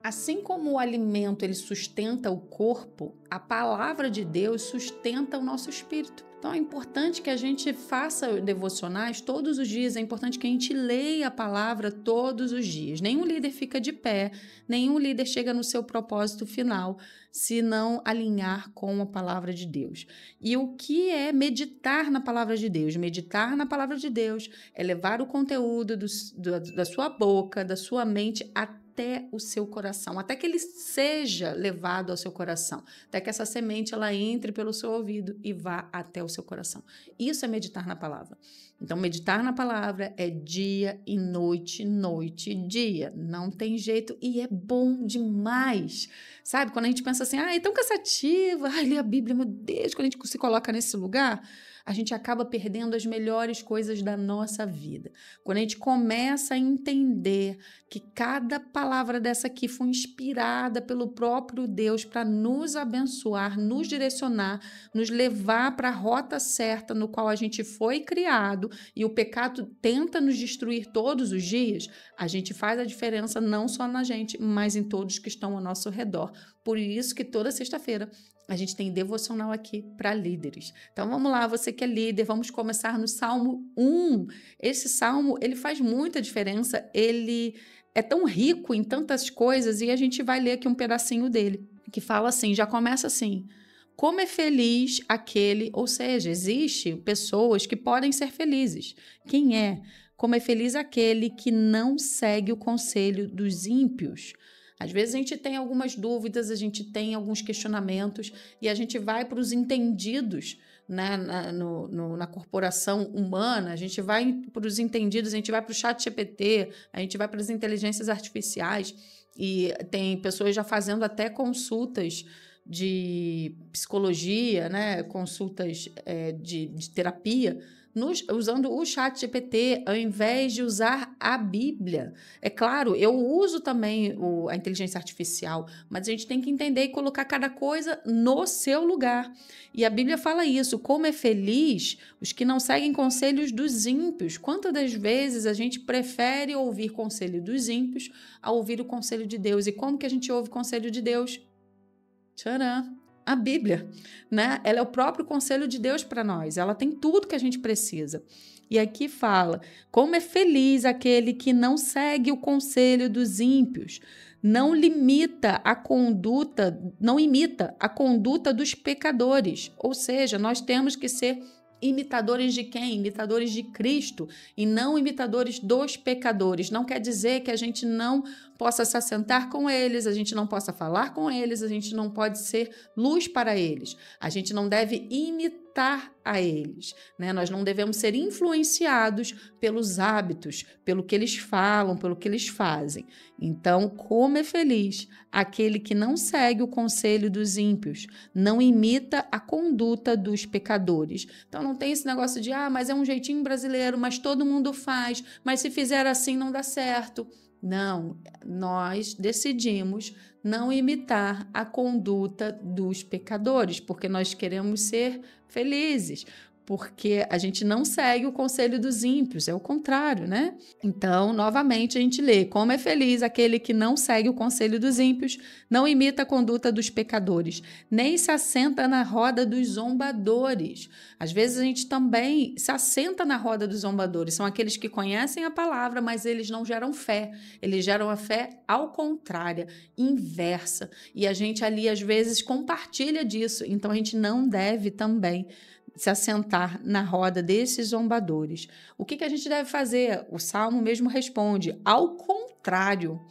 Assim como o alimento ele sustenta o corpo, a palavra de Deus sustenta o nosso espírito. Então é importante que a gente faça devocionais todos os dias, é importante que a gente leia a palavra todos os dias. Nenhum líder fica de pé, nenhum líder chega no seu propósito final se não alinhar com a palavra de Deus. E o que é meditar na palavra de Deus? Meditar na palavra de Deus é levar o conteúdo da sua boca, da sua mente até o seu coração, até que ele seja levado ao seu coração, até que essa semente ela entre pelo seu ouvido e vá até o seu coração. Isso é meditar na palavra. Então, meditar na palavra é dia e noite, noite e dia. Não tem jeito e é bom demais. Sabe, quando a gente pensa assim, é tão cansativo, ler a Bíblia, meu Deus, quando a gente se coloca nesse lugar, a gente acaba perdendo as melhores coisas da nossa vida. Quando a gente começa a entender que cada palavra dessa aqui foi inspirada pelo próprio Deus para nos abençoar, nos direcionar, nos levar para a rota certa no qual a gente foi criado e o pecado tenta nos destruir todos os dias, a gente faz a diferença não só na gente, mas em todos que estão ao nosso redor. Por isso que toda sexta-feira a gente tem devocional aqui para líderes. Então vamos lá, você que é líder, vamos começar no Salmo 1. Esse salmo, ele faz muita diferença, ele é tão rico em tantas coisas e a gente vai ler aqui um pedacinho dele, que fala assim, já começa assim: como é feliz aquele, ou seja, existe pessoas que podem ser felizes. Quem é? Como é feliz aquele que não segue o conselho dos ímpios. Às vezes a gente tem algumas dúvidas, a gente tem alguns questionamentos e a gente vai para os entendidos, né, na corporação humana, a gente vai para os entendidos, a gente vai para o ChatGPT, a gente vai para as inteligências artificiais e tem pessoas já fazendo até consultas de psicologia, né, consultas de terapia, usando o ChatGPT ao invés de usar a Bíblia. É claro, eu uso também a inteligência artificial, mas a gente tem que entender e colocar cada coisa no seu lugar. E a Bíblia fala isso, como é feliz os que não seguem conselhos dos ímpios. Quantas das vezes a gente prefere ouvir conselho dos ímpios a ouvir o conselho de Deus? E como que a gente ouve o conselho de Deus? Tcharam! A Bíblia, né? Ela é o próprio conselho de Deus para nós. Ela tem tudo que a gente precisa. E aqui fala, como é feliz aquele que não segue o conselho dos ímpios, não imita a conduta dos pecadores. Ou seja, nós temos que ser imitadores de quem? Imitadores de Cristo e não imitadores dos pecadores. Não quer dizer que a gente não possa se assentar com eles, a gente não possa falar com eles, a gente não pode ser luz para eles. A gente não deve imitar a eles, né? Nós não devemos ser influenciados pelos hábitos, pelo que eles falam, pelo que eles fazem. Então, como é feliz aquele que não segue o conselho dos ímpios, não imita a conduta dos pecadores. Então, não tem esse negócio de, mas é um jeitinho brasileiro, mas todo mundo faz, mas se fizer assim não dá certo. Não, nós decidimos não imitar a conduta dos pecadores, porque nós queremos ser felizes, porque a gente não segue o conselho dos ímpios, é o contrário, né? Então, novamente, a gente lê, como é feliz aquele que não segue o conselho dos ímpios, não imita a conduta dos pecadores, nem se assenta na roda dos zombadores. Às vezes a gente também se assenta na roda dos zombadores, são aqueles que conhecem a palavra, mas eles não geram fé, eles geram a fé ao contrário, inversa, e a gente ali às vezes compartilha disso, então a gente não deve também se assentar na roda desses zombadores. O que a gente deve fazer? O Salmo mesmo responde, ao contrário,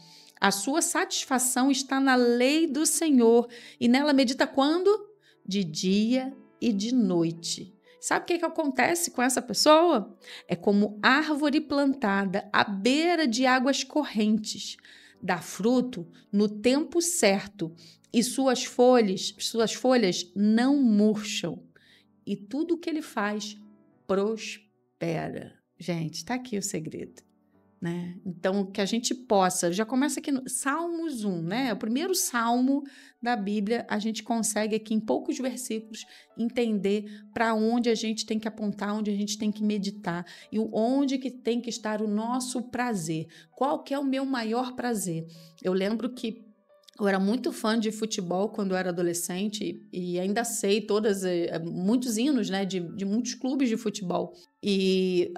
a sua satisfação está na lei do Senhor e nela medita quando? De dia e de noite. Sabe o que acontece com essa pessoa? É como árvore plantada à beira de águas correntes, dá fruto no tempo certo e suas folhas não murcham. E tudo que ele faz prospera. Gente, está aqui o segredo, né? Então, que a gente possa, já começa aqui no Salmos 1, né? O primeiro salmo da Bíblia, a gente consegue aqui em poucos versículos entender para onde a gente tem que apontar, onde a gente tem que meditar e onde que tem que estar o nosso prazer. Qual que é o meu maior prazer? Eu lembro que Eu era muito fã de futebol quando eu era adolescente e ainda sei muitos hinos, né, de muitos clubes de futebol. E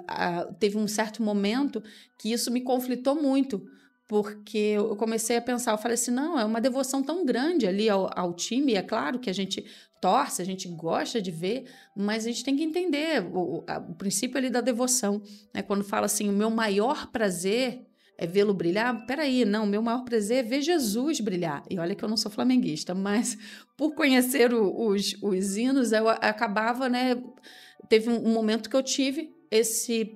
teve um certo momento que isso me conflitou muito, porque eu comecei a pensar, eu falei assim, não, é uma devoção tão grande ali ao time, é claro que a gente torce, a gente gosta de ver, mas a gente tem que entender o princípio ali da devoção, né? Quando fala assim, o meu maior prazer é vê-lo brilhar? Peraí, não, meu maior prazer é ver Jesus brilhar. E olha que eu não sou flamenguista, mas por conhecer os hinos, eu acabava, né? Teve um momento que eu tive esse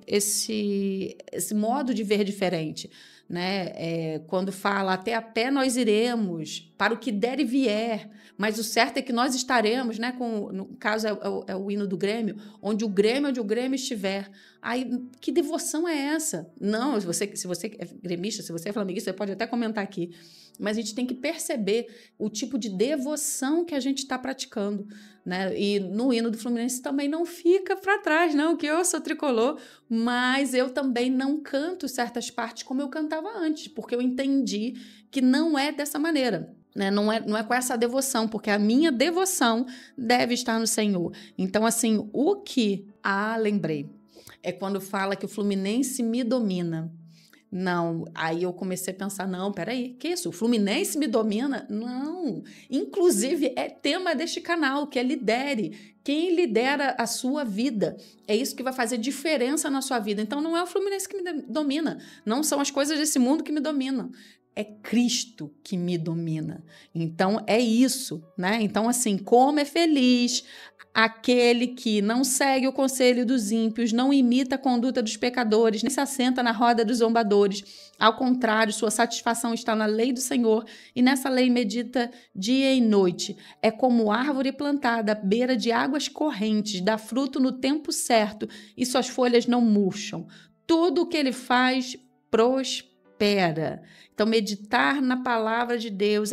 modo de ver diferente, né? Quando fala, até a pé nós iremos, para o que der e vier, mas o certo é que nós estaremos, né? No caso é o hino do Grêmio, onde o Grêmio estiver. Aí, que devoção é essa? Não, se você é gremista, se você é flamenguista, você pode até comentar aqui. Mas a gente tem que perceber o tipo de devoção que a gente está praticando, né? E no hino do Fluminense também não fica para trás, não, que eu sou tricolor, mas eu também não canto certas partes como eu cantava antes, porque eu entendi que não é dessa maneira. Né? Não é com essa devoção, porque a minha devoção deve estar no Senhor. Então, assim, lembrei. É quando fala que o Fluminense me domina. Não, aí eu comecei a pensar, não, peraí, que isso? O Fluminense me domina? Não, inclusive é tema deste canal, que é lidere. Quem lidera a sua vida, é isso que vai fazer diferença na sua vida. Então não é o Fluminense que me domina, não são as coisas desse mundo que me dominam. É Cristo que me domina. Então, é isso, né? Então, assim, como é feliz aquele que não segue o conselho dos ímpios, não imita a conduta dos pecadores, nem se assenta na roda dos zombadores. Ao contrário, sua satisfação está na lei do Senhor e nessa lei medita dia e noite. É como árvore plantada à beira de águas correntes, dá fruto no tempo certo e suas folhas não murcham. Tudo o que ele faz prospera. Então, meditar na palavra de Deus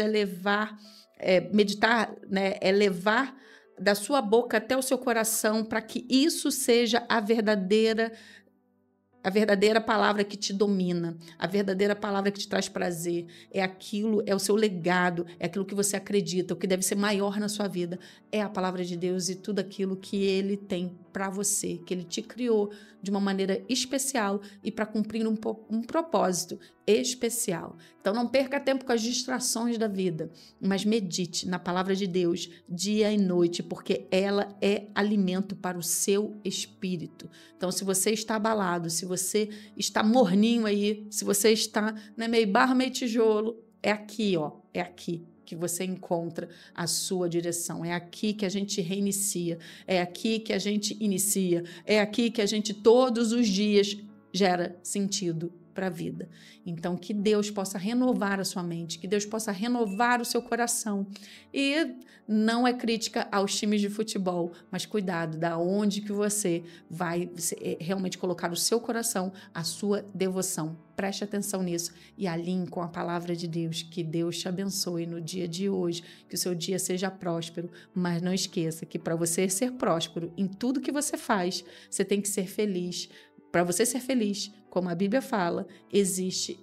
meditar, né, é levar da sua boca até o seu coração para que isso seja a verdadeira palavra que te domina, a verdadeira palavra que te traz prazer. É o seu legado, é aquilo que você acredita, o que deve ser maior na sua vida. É a palavra de Deus e tudo aquilo que Ele tem para você, que Ele te criou de uma maneira especial e para cumprir um propósito especial. Então não perca tempo com as distrações da vida, mas medite na palavra de Deus dia e noite, porque ela é alimento para o seu espírito. Então, se você está abalado, se você está morninho aí, se você está, né, meio barro, meio tijolo, é aqui que você encontra a sua direção. É aqui que a gente reinicia, é aqui que a gente inicia, é aqui que a gente todos os dias gera sentido para a vida. Então, que Deus possa renovar a sua mente, que Deus possa renovar o seu coração. E não é crítica aos times de futebol, mas cuidado da onde que você vai realmente colocar o seu coração, a sua devoção. Preste atenção nisso e alinhe com a palavra de Deus. Que Deus te abençoe no dia de hoje, que o seu dia seja próspero, mas não esqueça que para você ser próspero em tudo que você faz, você tem que ser feliz. Para você ser feliz, como a Bíblia fala, existe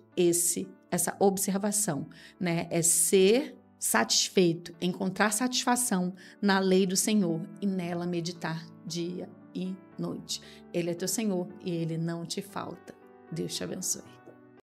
essa observação, né? É ser satisfeito, encontrar satisfação na lei do Senhor e nela meditar dia e noite. Ele é teu Senhor e Ele não te falta. Deus te abençoe.